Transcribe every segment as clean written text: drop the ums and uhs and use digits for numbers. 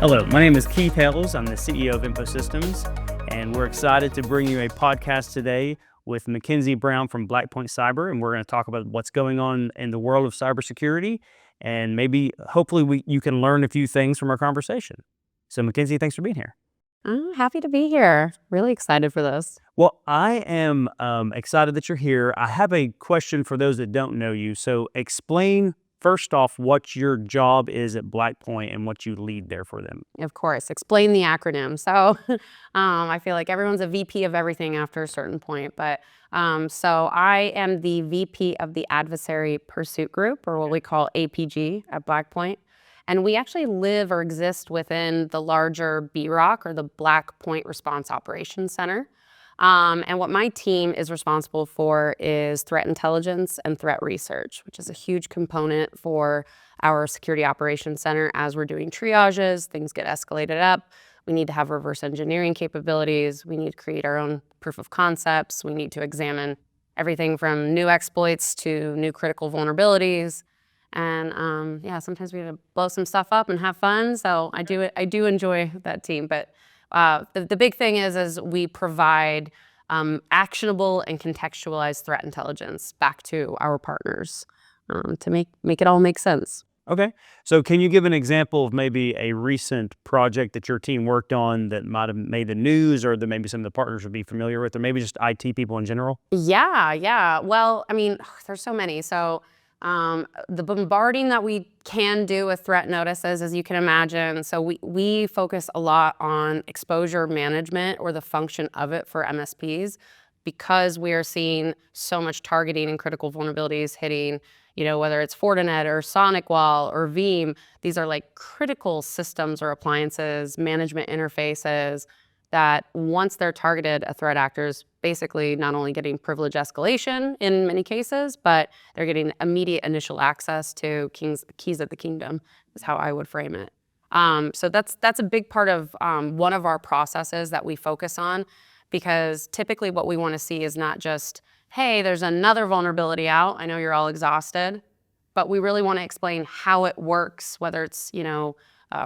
Hello, my name is Keith Hales. I'm the CEO of InfoSystems, and we're excited to bring you a podcast today with Mackenzie Brown from Blackpoint Cyber, and we're going to talk about what's going on in the world of cybersecurity, and maybe, hopefully, you can learn a few things from our conversation. So, Mackenzie, thanks for being here. I'm happy to be here. Really excited for this. Well, I am excited that you're here. I have a question for those that don't know you. So, explain first off what your job is at Blackpoint and what you lead there for them. Of course, explain the acronym. So I feel like everyone's a VP of everything after a certain point. But so I am the VP of the Adversary Pursuit Group, or what we call APG at Blackpoint. And we actually live or exist within the larger BROC, or the Blackpoint Response Operations Center. And what my team is responsible for is threat intelligence and threat research, which is a huge component for our security operations center. As we're doing triages, things get escalated up. We need to have reverse engineering capabilities. We need to create our own proof of concepts. We need to examine everything from new exploits to new critical vulnerabilities. And sometimes we have to blow some stuff up and have fun. So I do enjoy that team. But the big thing is we provide actionable and contextualized threat intelligence back to our partners to make it all make sense. Okay. So can you give an example of maybe a recent project that your team worked on that might have made the news, or that maybe some of the partners would be familiar with, or maybe just IT people in general? Yeah. Well, I mean, there's so many. So the bombarding that we can do with threat notices, as you can imagine. So we focus a lot on exposure management, or the function of it for MSPs, because we are seeing so much targeting and critical vulnerabilities hitting, whether it's Fortinet or SonicWall or Veeam. These are like critical systems or appliances, management interfaces that once they're targeted, a threat actor is basically not only getting privilege escalation in many cases, but they're getting immediate initial access to keys of the kingdom, is how I would frame it. So that's a big part of one of our processes that we focus on, because typically what we want to see is not just, hey, there's another vulnerability out, I know you're all exhausted, but we really want to explain how it works, whether it's,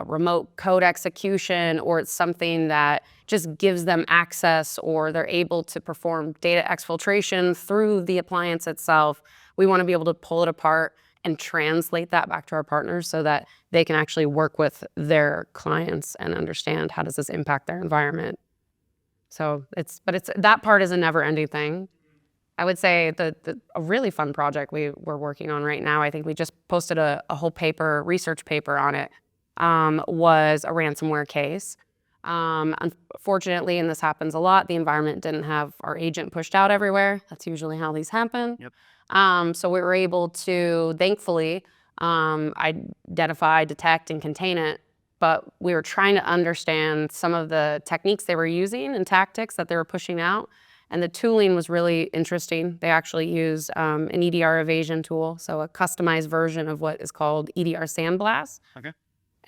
remote code execution, or it's something that just gives them access, or they're able to perform data exfiltration through the appliance itself. We want to be able to pull it apart and translate that back to our partners so that they can actually work with their clients and understand, how does this impact their environment. So that part is a never-ending thing. I would say a really fun project we're working on right now, I think we just posted a whole research paper on it, was a ransomware case. Unfortunately, and this happens a lot, the environment didn't have our agent pushed out everywhere. That's usually how these happen. Yep. So we were able to, thankfully, identify, detect, and contain it. But we were trying to understand some of the techniques they were using and tactics that they were pushing out. And the tooling was really interesting. They actually used an EDR evasion tool, so a customized version of what is called EDR Sandblast. Okay.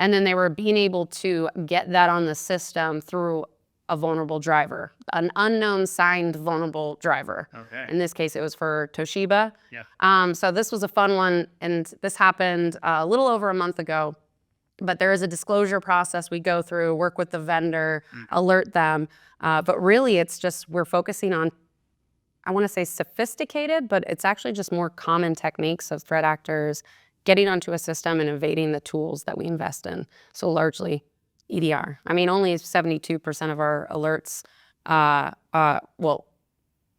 And then they were being able to get that on the system through a vulnerable driver, an unknown signed vulnerable driver. Okay. In this case, it was for Toshiba. Yeah. So this was a fun one, and this happened a little over a month ago. But there is a disclosure process we go through, work with the vendor, alert them. But really, it's just we're focusing on, I want to say sophisticated, but it's actually just more common techniques of threat actors getting onto a system and evading the tools that we invest in. So largely EDR. I mean, only 72% of our alerts, 72%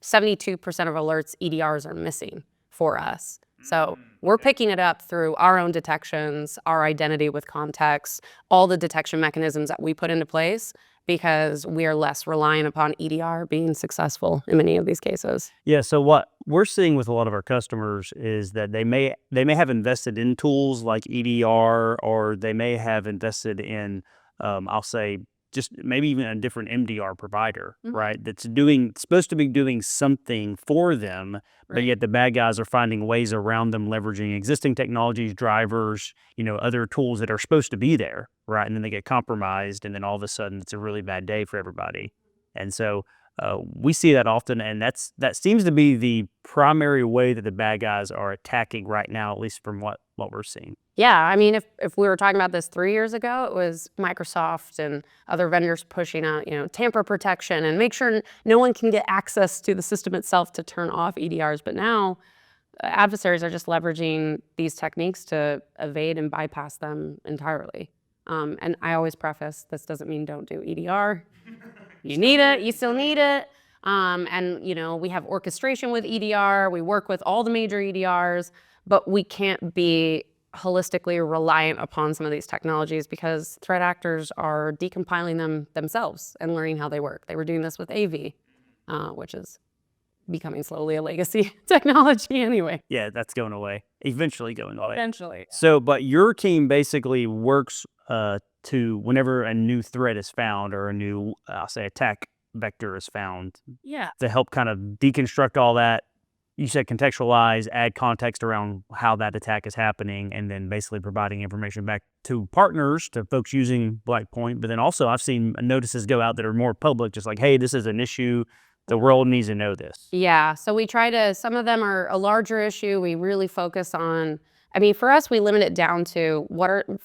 of alerts EDRs are missing for us. So we're picking it up through our own detections, our identity with context, all the detection mechanisms that we put into place, because we are less reliant upon EDR being successful in many of these cases. Yeah. So what we're seeing with a lot of our customers is that they may have invested in tools like EDR, or they may have invested in, I'll say, just maybe even a different MDR provider, right? That's supposed to be doing something for them, but yet the bad guys are finding ways around them, leveraging existing technologies, drivers, other tools that are supposed to be there, right? And then they get compromised, and then all of a sudden it's a really bad day for everybody. And so We see that often, and that seems to be the primary way that the bad guys are attacking right now, at least from what we're seeing. Yeah, I mean, if we were talking about this 3 years ago, it was Microsoft and other vendors pushing out, tamper protection and make sure no one can get access to the system itself to turn off EDRs. But now adversaries are just leveraging these techniques to evade and bypass them entirely. And I always preface, this doesn't mean don't do EDR. You need it, you still need it. And we have orchestration with EDR, we work with all the major EDRs, but we can't be holistically reliant upon some of these technologies because threat actors are decompiling them themselves and learning how they work. They were doing this with AV, which is becoming slowly a legacy technology anyway. Yeah, that's going away. Eventually going away. Eventually. So, but your team basically works to whenever a new threat is found or a new, I'll say, attack vector is found, Yeah. to help kind of deconstruct all that. You said contextualize, add context around how that attack is happening, and then basically providing information back to partners, to folks using Blackpoint. But then also I've seen notices go out that are more public, just like, hey, this is an issue. The world needs to know this. Yeah, so we try to, some of them are a larger issue. We really focus on, for us, we limit it down to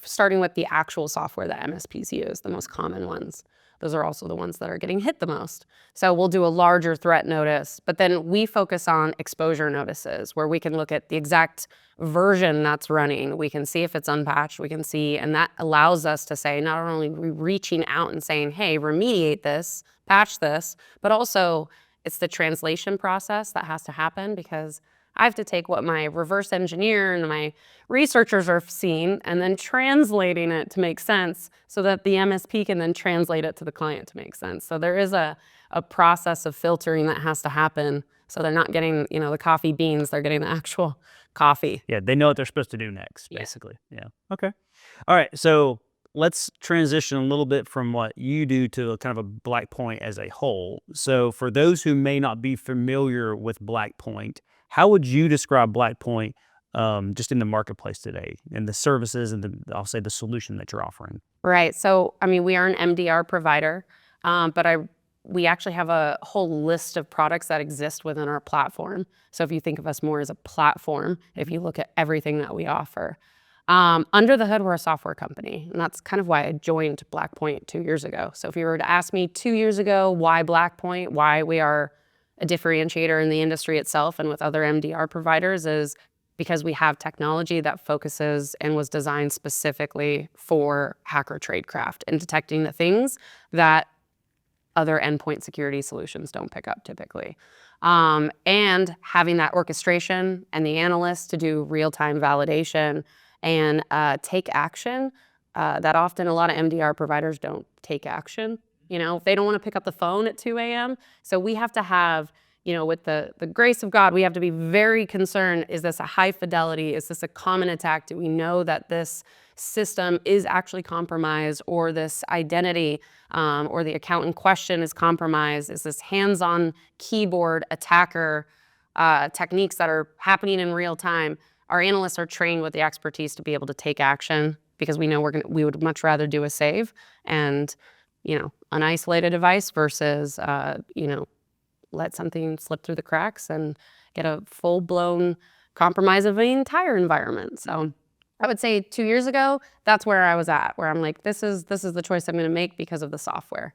starting with the actual software that MSPs use, the most common ones. Those are also the ones that are getting hit the most. So we'll do a larger threat notice, but then we focus on exposure notices where we can look at the exact version that's running. We can see if it's unpatched, we can see, and that allows us to say, not only are we reaching out and saying, hey, remediate this, patch this, but also it's the translation process that has to happen because I have to take what my reverse engineer and my researchers are seeing and then translating it to make sense so that the MSP can then translate it to the client to make sense. So there is a process of filtering that has to happen. So they're not getting, the coffee beans, they're getting the actual coffee. Yeah, they know what they're supposed to do next, Yeah. basically. Yeah. Okay. All right. So let's transition a little bit from what you do to a kind of a Blackpoint as a whole. So for those who may not be familiar with Blackpoint, how would you describe Blackpoint just in the marketplace today and the services and I'll say the solution that you're offering? Right. So, we are an MDR provider, but we actually have a whole list of products that exist within our platform. So if you think of us more as a platform, if you look at everything that we offer, under the hood, we're a software company. And that's kind of why I joined Blackpoint 2 years ago. So if you were to ask me 2 years ago, why Blackpoint, why we are a differentiator in the industry itself and with other MDR providers, is because we have technology that focuses and was designed specifically for hacker tradecraft and detecting the things that other endpoint security solutions don't pick up typically. And having that orchestration and the analysts to do real-time validation and take action that often a lot of MDR providers don't take action. They don't want to pick up the phone at 2 a.m. So we have to have, with the grace of God, we have to be very concerned. Is this a high fidelity? Is this a common attack? Do we know that this system is actually compromised, or this identity or the account in question is compromised? Is this hands-on keyboard attacker techniques that are happening in real time? Our analysts are trained with the expertise to be able to take action because we know we would much rather do a save and an isolated device versus let something slip through the cracks and get a full-blown compromise of the entire environment. So I would say 2 years ago, that's where I was at, where I'm like, this is the choice I'm going to make because of the software.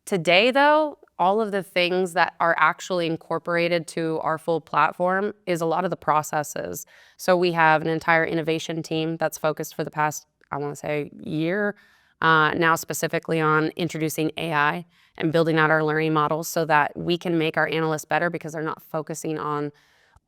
Today, though, all of the things that are actually incorporated to our full platform is a lot of the processes. So we have an entire innovation team that's focused for the past, I want to say, year now specifically on introducing AI and building out our learning models so that we can make our analysts better because they're not focusing on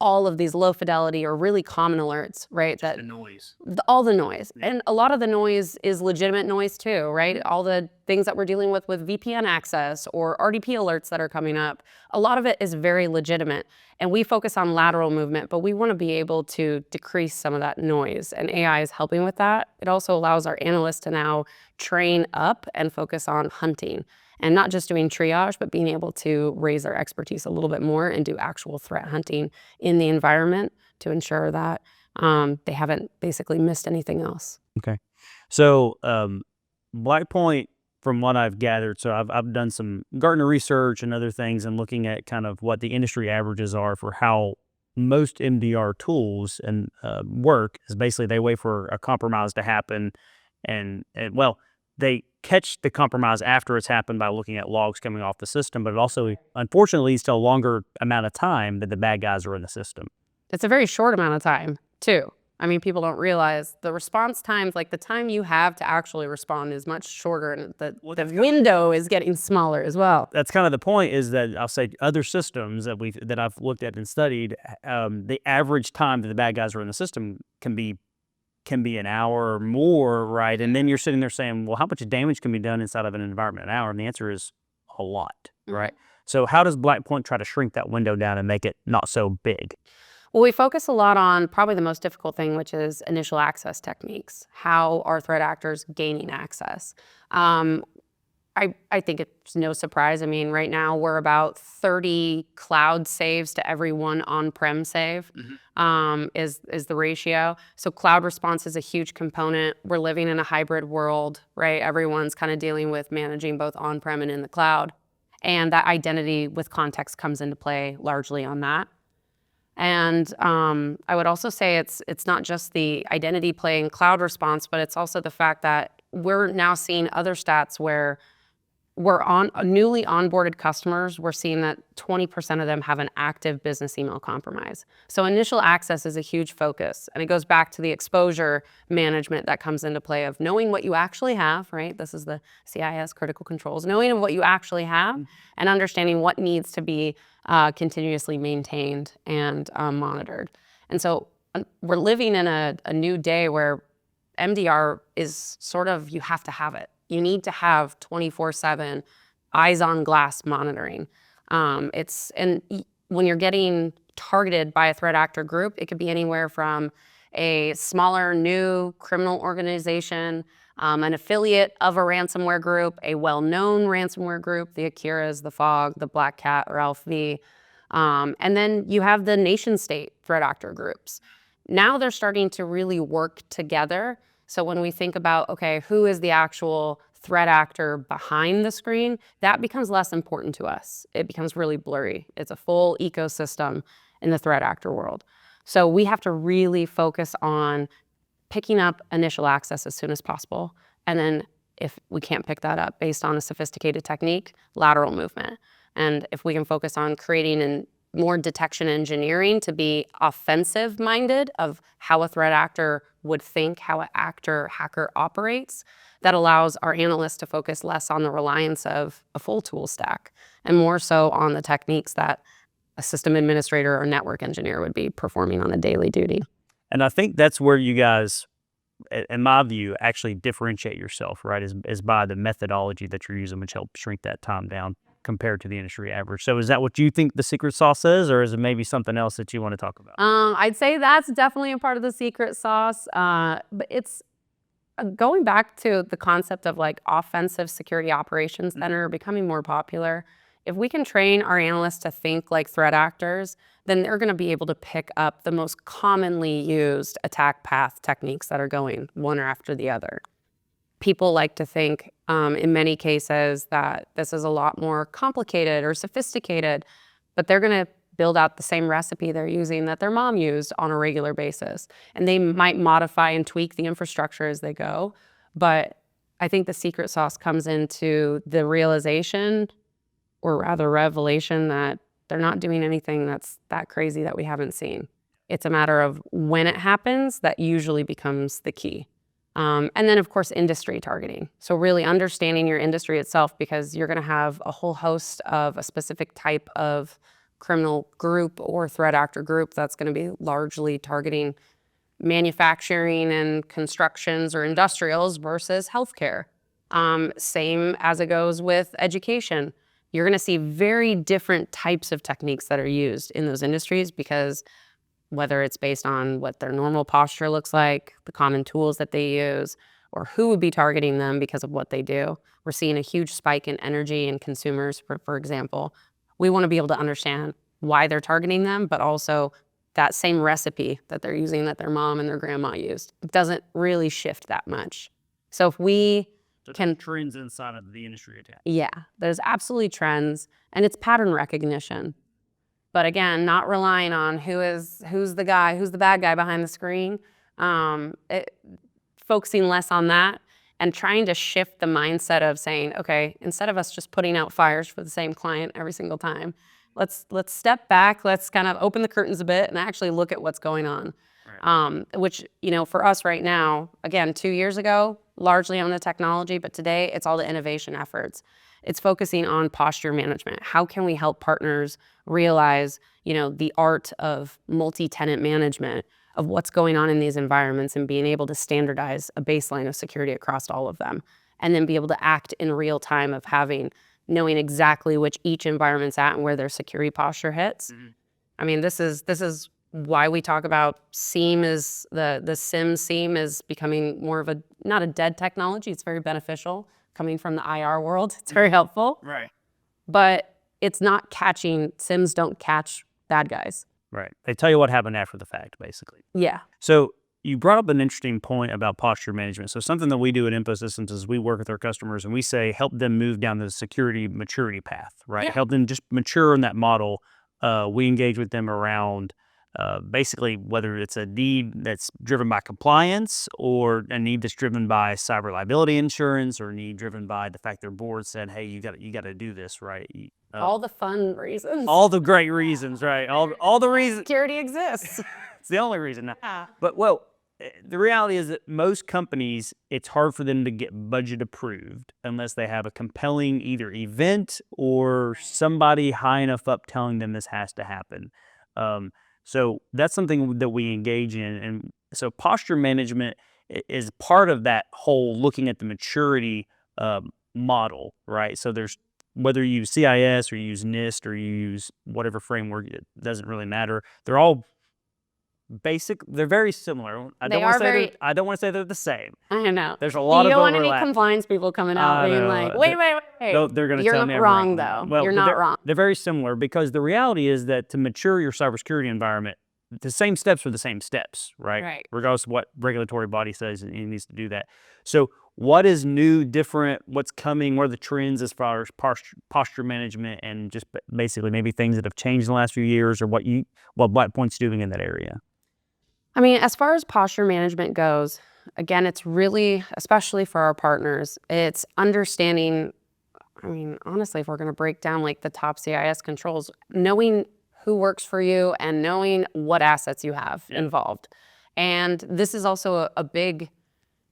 all of these low fidelity or really common alerts, right? The noise. All the noise. Yeah. And a lot of the noise is legitimate noise too, right? All the things that we're dealing with VPN access or RDP alerts that are coming up, a lot of it is very legitimate. And we focus on lateral movement, but we want to be able to decrease some of that noise. And AI is helping with that. It also allows our analysts to now train up and focus on hunting. And not just doing triage, but being able to raise their expertise a little bit more and do actual threat hunting in the environment to ensure that they haven't basically missed anything else. Okay. So Blackpoint from what I've gathered, so I've done some Gartner research and other things, and looking at kind of what the industry averages are for how most MDR tools and work is basically they wait for a compromise to happen, and well, they catch the compromise after it's happened by looking at logs coming off the system, but it also unfortunately leads to a longer amount of time that the bad guys are in the system. It's a very short amount of time too. I mean, people don't realize the response times, like the time you have to actually respond is much shorter, and the window is getting smaller as well. That's kind of the point, is that I'll say other systems that I've looked at and studied, the average time that the bad guys are in the system can be an hour or more, right? And then you're sitting there saying, well, how much damage can be done inside of an environment in an hour? And the answer is a lot, right? So how does Blackpoint try to shrink that window down and make it not so big? Well, we focus a lot on probably the most difficult thing, which is initial access techniques. How are threat actors gaining access? I think it's no surprise. I mean, right now we're about 30 cloud saves to every one on-prem save is the ratio. So cloud response is a huge component. We're living in a hybrid world, right? Everyone's kind of dealing with managing both on-prem and in the cloud. And that identity with context comes into play largely on that. And I would also say it's not just the identity play in cloud response, but it's also the fact that we're now seeing other stats where we're on newly onboarded customers. We're seeing that 20% of them have an active business email compromise. So initial access is a huge focus, and it goes back to the exposure management that comes into play of knowing what you actually have, right? This is the CIS critical controls, knowing what you actually have and understanding what needs to be continuously maintained and monitored. And so we're living in a new day where MDR is sort of, you have to have it. You need to have 24/7 eyes on glass monitoring. And when you're getting targeted by a threat actor group, it could be anywhere from a smaller new criminal organization, an affiliate of a ransomware group, a well-known ransomware group, the Akiras, the Fog, the Black Cat, or ALF-V. And then you have the nation state threat actor groups. Now they're starting to really work together. So when we think about, okay, who is the actual threat actor behind the screen, that becomes less important to us. It becomes really blurry. It's a full ecosystem in the threat actor world. So we have to really focus on picking up initial access as soon as possible. And then if we can't pick that up based on a sophisticated technique, lateral movement. And if we can focus on creating more detection engineering to be offensive minded of how a threat actor would think, how an hacker operates, that allows our analysts to focus less on the reliance of a full tool stack and more so on the techniques that a system administrator or network engineer would be performing on a daily duty. And I think that's where you guys, in my view, actually differentiate yourself, right, is by the methodology that you're using, which helps shrink that time down compared to the industry average. So is that what you think the secret sauce is, or is it maybe something else that you want to talk about? I'd say that's definitely a part of the secret sauce, but it's going back to the concept of like offensive security operations center becoming more popular. If we can train our analysts to think like threat actors, then they're going to be able to pick up the most commonly used attack path techniques that are going one after the other. People like to think in many cases that this is a lot more complicated or sophisticated, but they're going to build out the same recipe they're using that their mom used on a regular basis. And they might modify and tweak the infrastructure as they go. But I think the secret sauce comes into the realization, or rather revelation, that they're not doing anything that's that crazy that we haven't seen. It's a matter of when it happens that usually becomes the key. And then, of course, industry targeting. So really understanding your industry itself, because you're going to have a whole host of a specific type of criminal group or threat actor group that's going to be largely targeting manufacturing and constructions or industrials versus healthcare. Same as it goes with education. You're going to see very different types of techniques that are used in those industries, because whether it's based on what their normal posture looks like, the common tools that they use, or who would be targeting them because of what they do. We're seeing a huge spike in energy in consumers, for example. We want to be able to understand why they're targeting them, but also that same recipe that they're using that their mom and their grandma used. It doesn't really shift that much. So if we can trends inside of the industry attack. Yeah, there's absolutely trends, and it's pattern recognition. But again, not relying on who's the bad guy behind the screen. Focusing less on that and trying to shift the mindset of saying, okay, instead of us just putting out fires for the same client every single time, let's step back, let's kind of open the curtains a bit and actually look at what's going on. Right. Which, for us right now, again, 2 years ago, largely on the technology, but today it's all the innovation efforts. It's focusing on posture management. How can we help partners realize, the art of multi-tenant management, of what's going on in these environments, and being able to standardize a baseline of security across all of them, and then be able to act in real time of knowing exactly which each environment's at and where their security posture hits. Mm-hmm. I mean, this is why we talk about SIEM is the SIEM is becoming more of not a dead technology. It's very beneficial coming from the IR world. It's very helpful. Right. But it's not SIEMs don't catch bad guys. Right. They tell you what happened after the fact, basically. Yeah. So you brought up an interesting point about posture management. So something that we do at InfoSystems is we work with our customers and we say help them move down the security maturity path, right? Yeah. Help them just mature in that model. We engage with them around basically whether it's a need that's driven by compliance or a need that's driven by cyber liability insurance or a need driven by the fact their board said, hey, you got to do this, right? All the fun reasons. All the great reasons, right? All the reasons. Security exists. It's the only reason. Yeah. But, the reality is that most companies, it's hard for them to get budget approved unless they have a compelling either event or somebody high enough up telling them this has to happen. So that's something that we engage in. And so posture management is part of that whole looking at the maturity model, right? So there's whether you use CIS or you use NIST or you use whatever framework, it doesn't really matter. They're all basic. They're very similar. I don't want to say they're the same. I know. There's a lot of overlap. You don't want any compliance people coming out being like, wait. They're going to tell me you're wrong, though. Well, you're not wrong. They're very similar because the reality is that to mature your cybersecurity environment, the same steps are the same steps, right? Right. Regardless of what regulatory body says it needs to do that. So what is new, different, what's coming, what are the trends as far as posture management and just basically maybe things that have changed in the last few years or what Blackpoint's doing in that area? I mean, as far as posture management goes, again, it's really, especially for our partners, it's understanding, I mean, honestly, if we're going to break down like the top CIS controls, knowing who works for you and knowing what assets you have involved. And this is also a big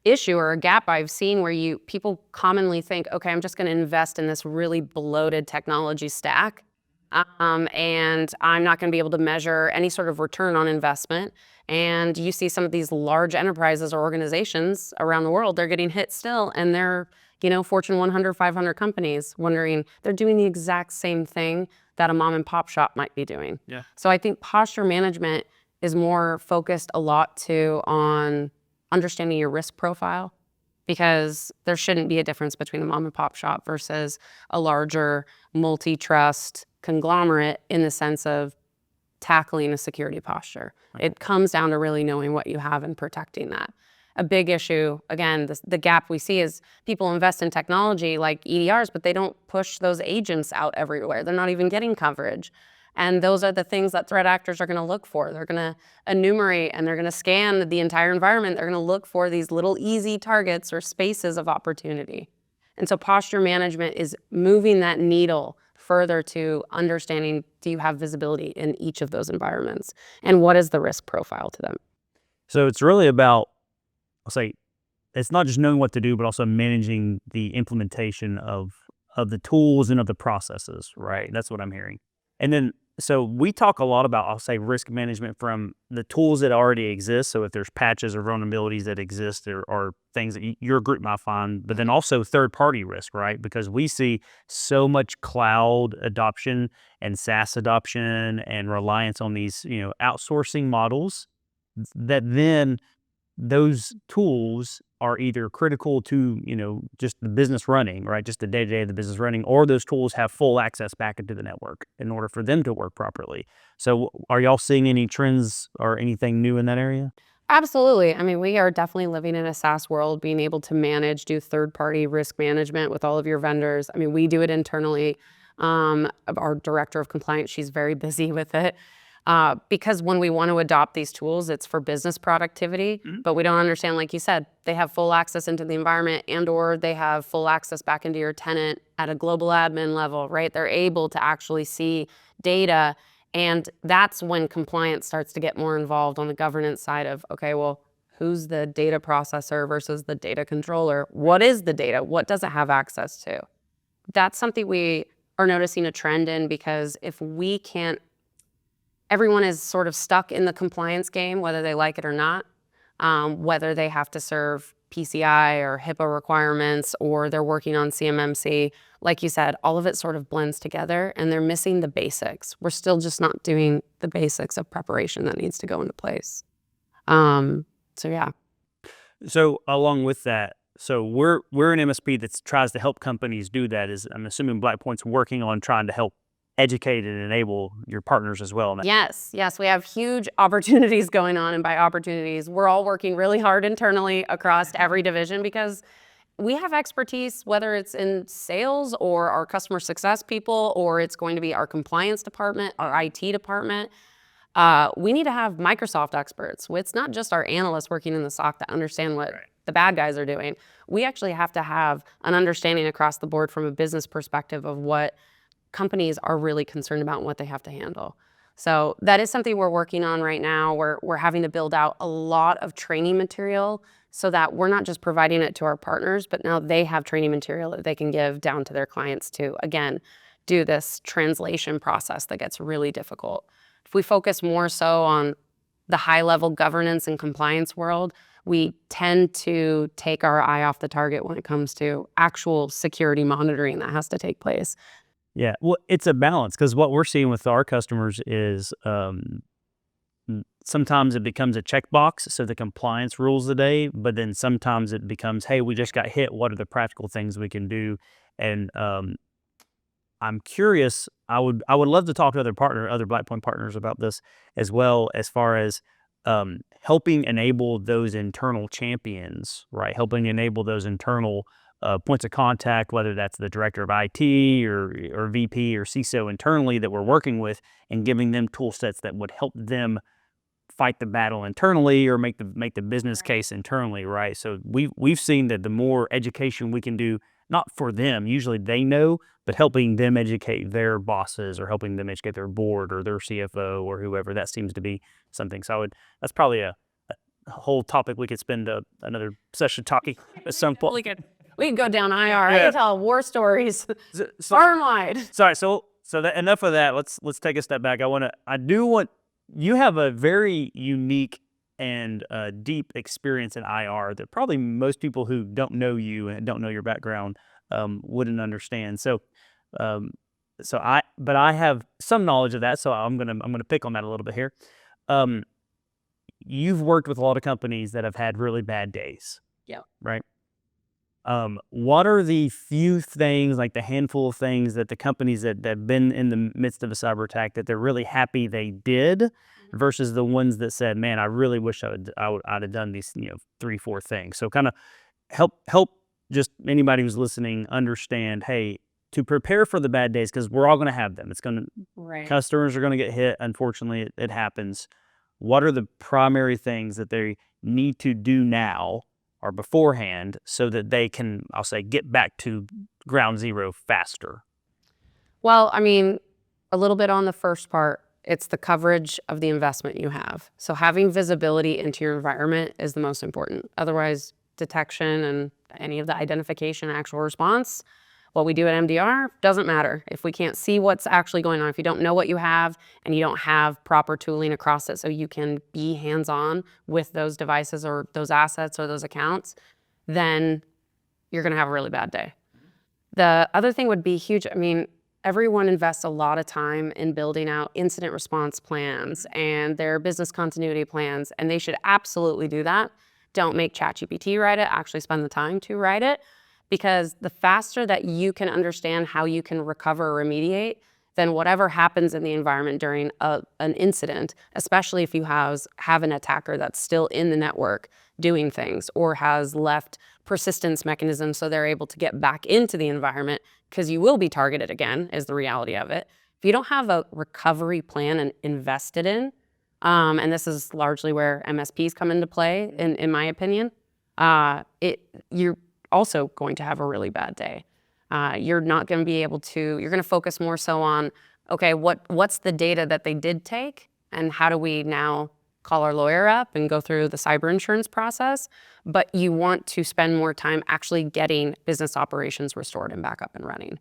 issue or a gap I've seen where people commonly think, okay, I'm just going to invest in this really bloated technology stack. And I'm not going to be able to measure any sort of return on investment. And you see some of these large enterprises or organizations around the world, they're getting hit still, and they're, Fortune 100, 500 companies wondering, they're doing the exact same thing that a mom and pop shop might be doing. Yeah. So I think posture management is more focused a lot too on understanding your risk profile, because there shouldn't be a difference between a mom and pop shop versus a larger multi-trust conglomerate in the sense of tackling a security posture. Okay. It comes down to really knowing what you have and protecting that. A big issue, again, the gap we see is people invest in technology like EDRs, but they don't push those agents out everywhere. They're not even getting coverage. And those are the things that threat actors are going to look for. They're going to enumerate and they're going to scan the entire environment. They're going to look for these little easy targets or spaces of opportunity. And so posture management is moving that needle further to understanding, do you have visibility in each of those environments? And what is the risk profile to them? So it's really about, I'll say, it's not just knowing what to do, but also managing the implementation of the tools and of the processes, right? That's what I'm hearing. And then, so we talk a lot about, I'll say, risk management from the tools that already exist. So if there's patches or vulnerabilities that exist or things that your group might find, but then also third-party risk, right? Because we see so much cloud adoption and SaaS adoption and reliance on these, outsourcing models that then those tools are either critical to, just the business running, right? Just the day-to-day of the business running, or those tools have full access back into the network in order for them to work properly. So are y'all seeing any trends or anything new in that area? Absolutely. I mean, we are definitely living in a SaaS world, being able to do third-party risk management with all of your vendors. I mean, we do it internally. Our director of compliance, she's very busy with it. Because when we want to adopt these tools, it's for business productivity, but we don't understand, like you said, they have full access into the environment or they have full access back into your tenant at a global admin level, right? They're able to actually see data. And that's when compliance starts to get more involved on the governance side of, okay, well, who's the data processor versus the data controller? What is the data? What does it have access to? That's something we are noticing a trend in, because if we can't, everyone is sort of stuck in the compliance game, whether they like it or not, whether they have to serve PCI or HIPAA requirements, or they're working on CMMC. Like you said, all of it sort of blends together and they're missing the basics. We're still just not doing the basics of preparation that needs to go into place. So yeah. So along with that, so we're an MSP that tries to help companies do that. I'm assuming Blackpoint's working on trying to help educate and enable your partners as well. Yes, we have huge opportunities going on. And by opportunities, we're all working really hard internally across every division, because we have expertise, whether it's in sales or our customer success people, or it's going to be our compliance department, our IT department. We need to have Microsoft experts. It's not just our analysts working in the SOC that understand what the bad guys are doing. We actually have to have an understanding across the board from a business perspective of what companies are really concerned about and what they have to handle. So that is something we're working on right now. We're having to build out a lot of training material so that we're not just providing it to our partners, but now they have training material that they can give down to their clients to, again, do this translation process that gets really difficult. If we focus more so on the high-level governance and compliance world, we tend to take our eye off the target when it comes to actual security monitoring that has to take place. Yeah, well, it's a balance, because what we're seeing with our customers is sometimes it becomes a checkbox, so the compliance rules the day, but then sometimes it becomes, hey, we just got hit. What are the practical things we can do? And I'm curious. I would love to talk to other Blackpoint partners about this as well, as far as helping enable those internal champions, right? Helping enable those internal points of contact, whether that's the director of IT or VP or CISO internally that we're working with, and giving them tool sets that would help them fight the battle internally or make the business case internally, right? So we've seen that the more education we can do, not for them, usually they know, but helping them educate their bosses or helping them educate their board or their CFO or whoever, that seems to be something. So that's probably a whole topic we could spend another session talking at some point. We can go down IR. I can tell war stories far and wide. Sorry, so enough of that. Let's take a step back. You have a very unique and deep experience in IR that probably most people who don't know you and don't know your background wouldn't understand. But I have some knowledge of that, so I'm gonna pick on that a little bit here. You've worked with a lot of companies that have had really bad days. Yeah. Right. What are the few things, like the handful of things that the companies that have been in the midst of a cyber attack that they're really happy they did, versus the ones that said, man, I really wish I'd have done these 3-4 things? So kind of help just anybody who's listening understand, hey, to prepare for the bad days, because we're all going to have them. Customers are going to get hit. Unfortunately, it happens. What are the primary things that they need to do now or beforehand so that they can, I'll say, get back to ground zero faster? Well, I mean, a little bit on the first part, it's the coverage of the investment you have. So having visibility into your environment is the most important. Otherwise, detection and any of the identification, actual response, what we do at MDR doesn't matter. If we can't see what's actually going on, if you don't know what you have and you don't have proper tooling across it so you can be hands-on with those devices or those assets or those accounts, then you're gonna have a really bad day. The other thing would be huge. I mean, everyone invests a lot of time in building out incident response plans and their business continuity plans, and they should absolutely do that. Don't make ChatGPT write it, actually spend the time to write it. Because the faster that you can understand how you can recover or remediate, then whatever happens in the environment during an incident, especially if you have an attacker that's still in the network doing things or has left persistence mechanisms so they're able to get back into the environment, because you will be targeted again, is the reality of it. If you don't have a recovery plan and invested in, and this is largely where MSPs come into play, in my opinion, you're also going to have a really bad day. You're not going to be able to, you're going to focus more so on, okay, what's the data that they did take, and how do we now call our lawyer up and go through the cyber insurance process? But you want to spend more time actually getting business operations restored and back up and running.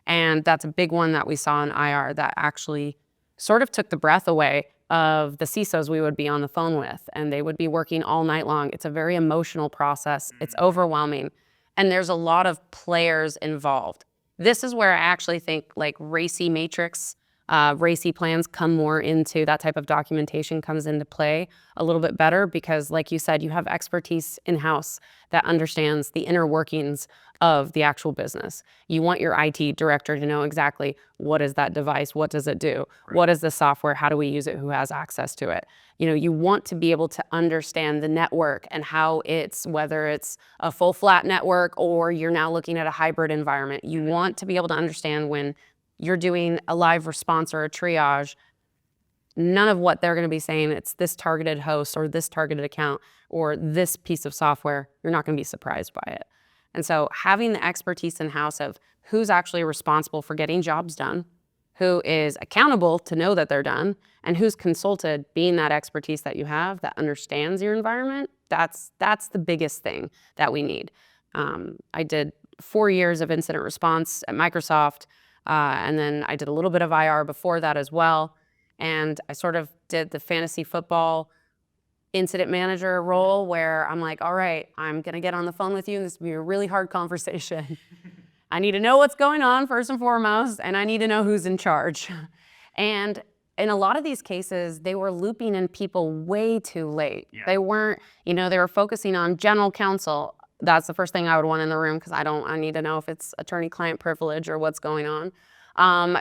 And that's a big one that we saw in IR that actually sort of took the breath away of the CISOs we would be on the phone with, and they would be working all night long. It's a very emotional process. It's overwhelming. And there's a lot of players involved. This is where I actually think like RACI matrix, RACI plans come more into, that type of documentation comes into play a little bit better, because like you said, you have expertise in-house that understands the inner workings of the actual business. You want your IT director to know exactly what is that device, what does it do, Right. what is the software, how do we use it, who has access to it. You want to be able to understand the network and how whether it's a full flat network or you're now looking at a hybrid environment. You want to be able to understand when you're doing a live response or a triage, none of what they're going to be saying, it's this targeted host or this targeted account or this piece of software, you're not going to be surprised by it. And so having the expertise in-house of who's actually responsible for getting jobs done, who is accountable to know that they're done, and who's consulted, being that expertise that you have that understands your environment, that's the biggest thing that we need. I did 4 years of incident response at Microsoft, and then I did a little bit of IR before that as well. And I sort of did the fantasy football incident manager role where I'm like, all right, I'm going to get on the phone with you, and this will be a really hard conversation. I need to know what's going on first and foremost, and I need to know who's in charge. And in a lot of these cases, they were looping in people way too late. Yeah. They weren't, they were focusing on general counsel. That's the first thing I would want in the room, because I need to know if it's attorney-client privilege or what's going on.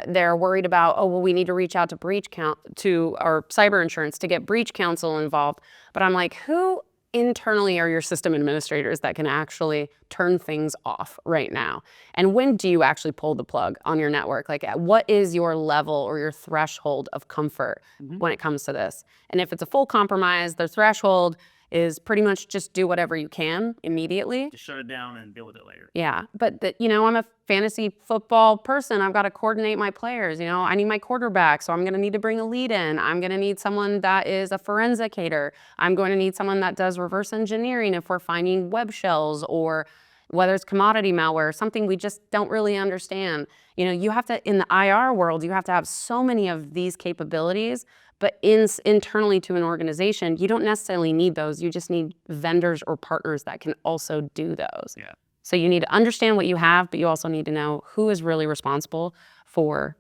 They're worried about, oh, well, we need to reach out to our cyber insurance to get breach counsel involved. But I'm like, who internally are your system administrators that can actually turn things off right now? And when do you actually pull the plug on your network? Like, what is your level or your threshold of comfort when it comes to this? And if it's a full compromise, the threshold is pretty much just do whatever you can immediately. Just shut it down and deal with it later. Yeah, but I'm a fantasy football person. I've got to coordinate my players. I need my quarterback, so I'm going to need to bring a lead in. I'm going to need someone that is a forensicator. I'm going to need someone that does reverse engineering if we're finding web shells, or whether it's commodity malware, something we just don't really understand. You have to, in the IR world, you have to have so many of these capabilities. But internally to an organization, you don't necessarily need those. You just need vendors or partners that can also do those. Yeah. So you need to understand what you have, but you also need to know who is really responsible for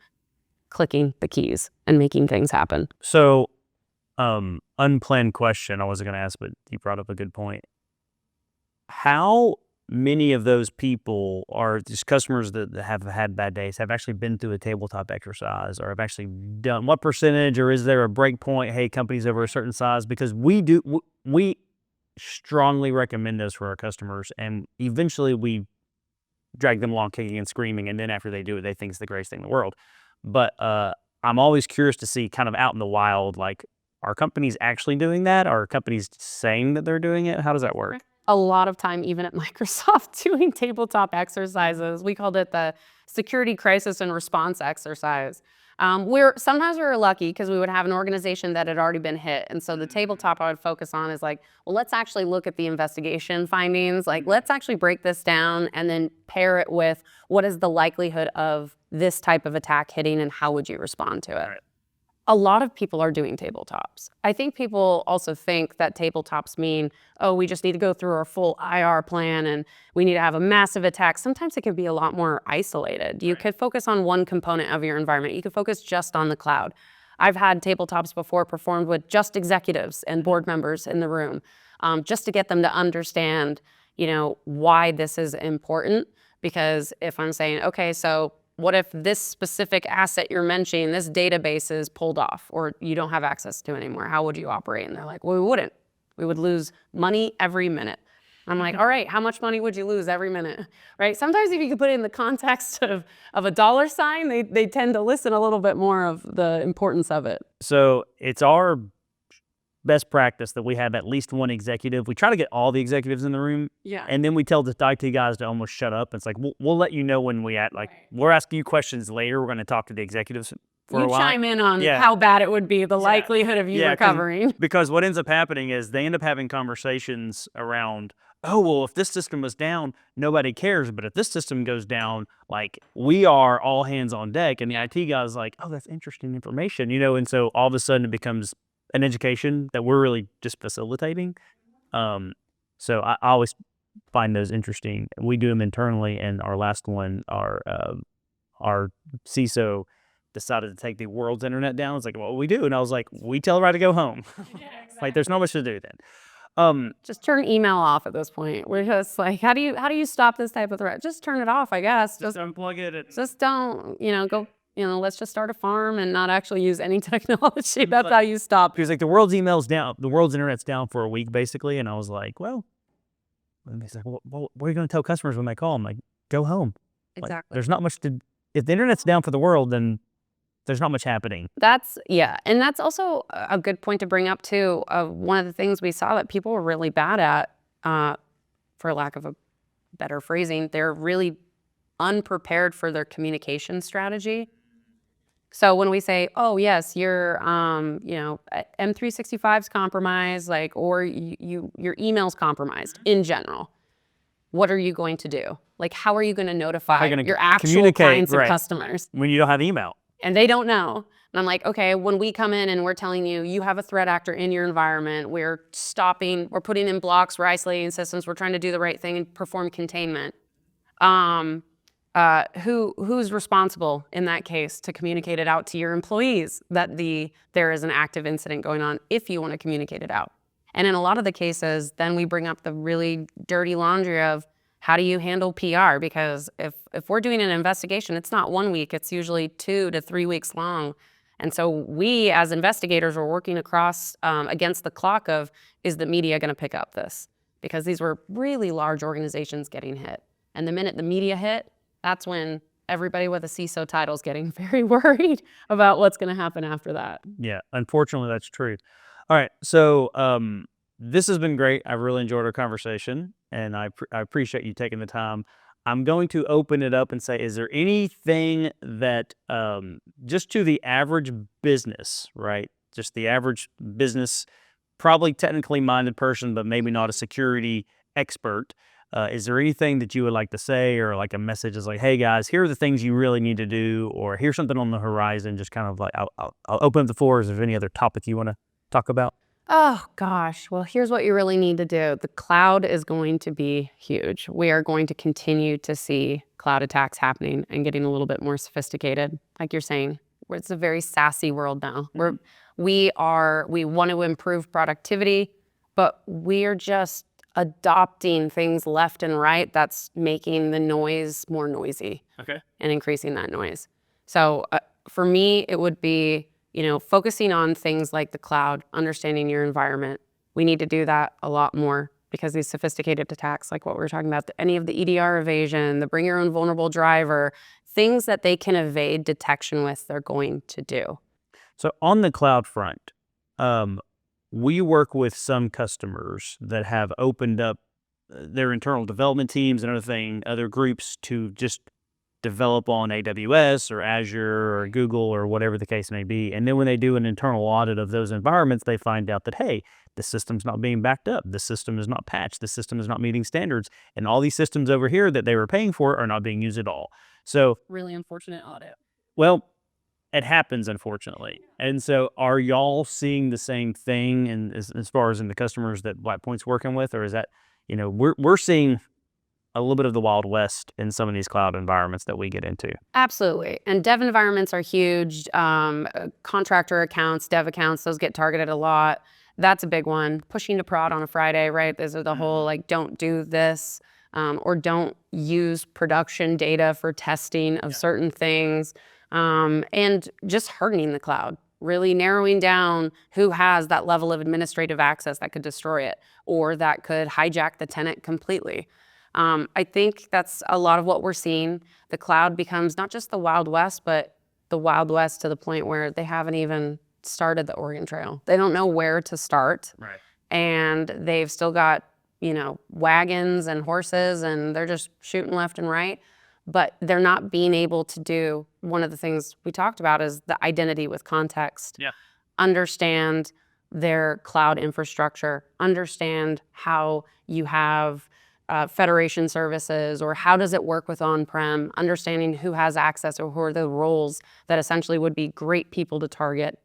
clicking the keys and making things happen. So, unplanned question I wasn't going to ask, but you brought up a good point. How many of those people are just customers that have had bad days, have actually been through a tabletop exercise, or have actually done what percentage, or is there a break point? Hey, companies over a certain size, because we strongly recommend this for our customers, and eventually we drag them along kicking and screaming, and then after they do it, they think it's the greatest thing in the world. But I'm always curious to see, kind of out in the wild, like, are companies actually doing that? Are companies saying that they're doing it? How does that work? A lot of time, even at Microsoft, doing tabletop exercises. We called it the security crisis and response exercise. Sometimes we were lucky because we would have an organization that had already been hit. And so the tabletop I would focus on is like, well, let's actually look at the investigation findings. Like, let's actually break this down and then pair it with what is the likelihood of this type of attack hitting and how would you respond to it? Right. A lot of people are doing tabletops. I think people also think that tabletops mean, oh, we just need to go through our full IR plan and we need to have a massive attack. Sometimes it can be a lot more isolated. You could focus on one component of your environment. You could focus just on the cloud. I've had tabletops before performed with just executives and board members in the room, just to get them to understand, why this is important. Because if I'm saying, okay, so what if this specific asset you're mentioning, this database is pulled off or you don't have access to it anymore? How would you operate? And they're like, well, we wouldn't. We would lose money every minute. I'm like, all right, how much money would you lose every minute, right? Sometimes if you could put it in the context of a dollar sign, they tend to listen a little bit more of the importance of it. So it's our best practice that we have at least one executive. We try to get all the executives in the room. Yeah. And then we tell the IT guys to almost shut up. It's like, we'll let you know when we're asking you questions later. We're going to talk to the executives for a while. You chime in on how bad it would be, the likelihood of you recovering. Because what ends up happening is they end up having conversations around, oh, well, if this system was down, nobody cares. But if this system goes down, like, we are all hands on deck. And the IT guy's like, oh, that's interesting information, and so all of a sudden it becomes an education that we're really just facilitating. So I always find those interesting. We do them internally, and our last one, our CISO decided to take the world's internet down. It's like, well, we do. And I was like, we tell everybody to go home. Like, there's not much to do then. Just turn email off at this point. We're just like, how do you stop this type of threat? Just turn it off, I guess. Just unplug it. Just don't, go, let's just start a farm and not actually use any technology. That's how you stop. Because like the world's email's down, the world's internet's down for a week basically. And I was like, well, and he's like, well, what are you going to tell customers when they call? I'm like, go home. Exactly. Like, there's not much if the internet's down for the world, then there's not much happening. And that's also a good point to bring up too. One of the things we saw that people were really bad at, for lack of a better phrasing, they're really unprepared for their communication strategy. So when we say, oh yes, your M365's compromised, or your email's compromised in general, what are you going to do? Like, how are you going to notify your actual clients and customers when you don't have email? And they don't know. And I'm like, okay, when we come in and we're telling you, you have a threat actor in your environment, we're putting in blocks, we're isolating systems, we're trying to do the right thing and perform containment. Who's responsible in that case to communicate it out to your employees that there is an active incident going on if you want to communicate it out? And in a lot of the cases, then we bring up the really dirty laundry of how do you handle PR? Because if we're doing an investigation, it's not 1 week, it's usually 2 to 3 weeks long. And so we as investigators are working across against the clock of, is the media going to pick up this? Because these were really large organizations getting hit. And the minute the media hit, that's when everybody with a CISO title is getting very worried about what's going to happen after that. Yeah, unfortunately, that's true. All right, so this has been great. I really enjoyed our conversation, and I appreciate you taking the time. I'm going to open it up and say, is there anything that, just to the average business, right? Just the average business, probably technically minded person, but maybe not a security expert. Is there anything that you would like to say, or like a message is like, hey guys, here are the things you really need to do, or here's something on the horizon? Just kind of like, I'll open up the floor. Is there any other topic you want to talk about? Oh gosh, well, here's what you really need to do. The cloud is going to be huge. We are going to continue to see cloud attacks happening and getting a little bit more sophisticated. Like you're saying, it's a very SaaS-y world now. We want to improve productivity, but we're just adopting things left and right that's making the noise more noisy. Okay. And increasing that noise. So for me, it would be, focusing on things like the cloud, understanding your environment. We need to do that a lot more because these sophisticated attacks, like what we were talking about, any of the EDR evasion, the bring your own vulnerable driver, things that they can evade detection with, they're going to do. So on the cloud front, we work with some customers that have opened up their internal development teams and other groups to just develop on AWS or Azure or Google or whatever the case may be. And then when they do an internal audit of those environments, they find out that, hey, the system's not being backed up. The system is not patched. The system is not meeting standards. And all these systems over here that they were paying for are not being used at all. So really unfortunate audit. Well, it happens, unfortunately. And so are y'all seeing the same thing as far as in the customers that Blackpoint's working with? Or is that, we're seeing a little bit of the Wild West in some of these cloud environments that we get into? Absolutely. And dev environments are huge. Contractor accounts, dev accounts, those get targeted a lot. That's a big one. Pushing to prod on a Friday, right? There's the whole, don't do this. or don't use production data for testing of certain things, and just hardening the cloud, really narrowing down who has that level of administrative access that could destroy it or that could hijack the tenant completely. I think that's a lot of what we're seeing. The cloud becomes not just the Wild West, but the Wild West to the point where they haven't even started the Oregon Trail. They don't know where to start. Right. And they've still got, wagons and horses, and they're just shooting left and right. But they're not being able to do one of the things we talked about is the identity with context. Yeah. Understand their cloud infrastructure, understand how you have federation services, or how does it work with on-prem, understanding who has access or who are the roles that essentially would be great people to target.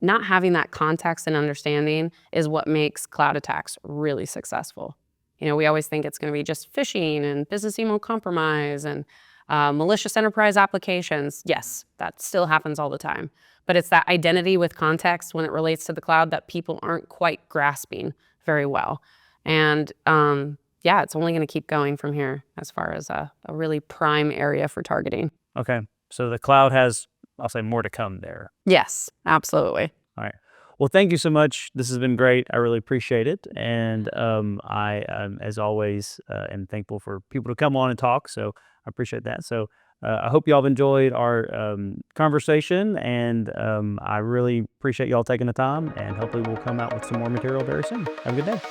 Not having that context and understanding is what makes cloud attacks really successful. We always think it's going to be just phishing and business email compromise and malicious enterprise applications. Yes, that still happens all the time. But it's that identity with context when it relates to the cloud that people aren't quite grasping very well. And it's only going to keep going from here as far as a really prime area for targeting. Okay. So the cloud has, I'll say, more to come there. Yes, absolutely. All right. Well, thank you so much. This has been great. I really appreciate it. And I, as always, am thankful for people to come on and talk. So I appreciate that. So I hope y'all have enjoyed our conversation. And I really appreciate y'all taking the time. And hopefully we'll come out with some more material very soon. Have a good day.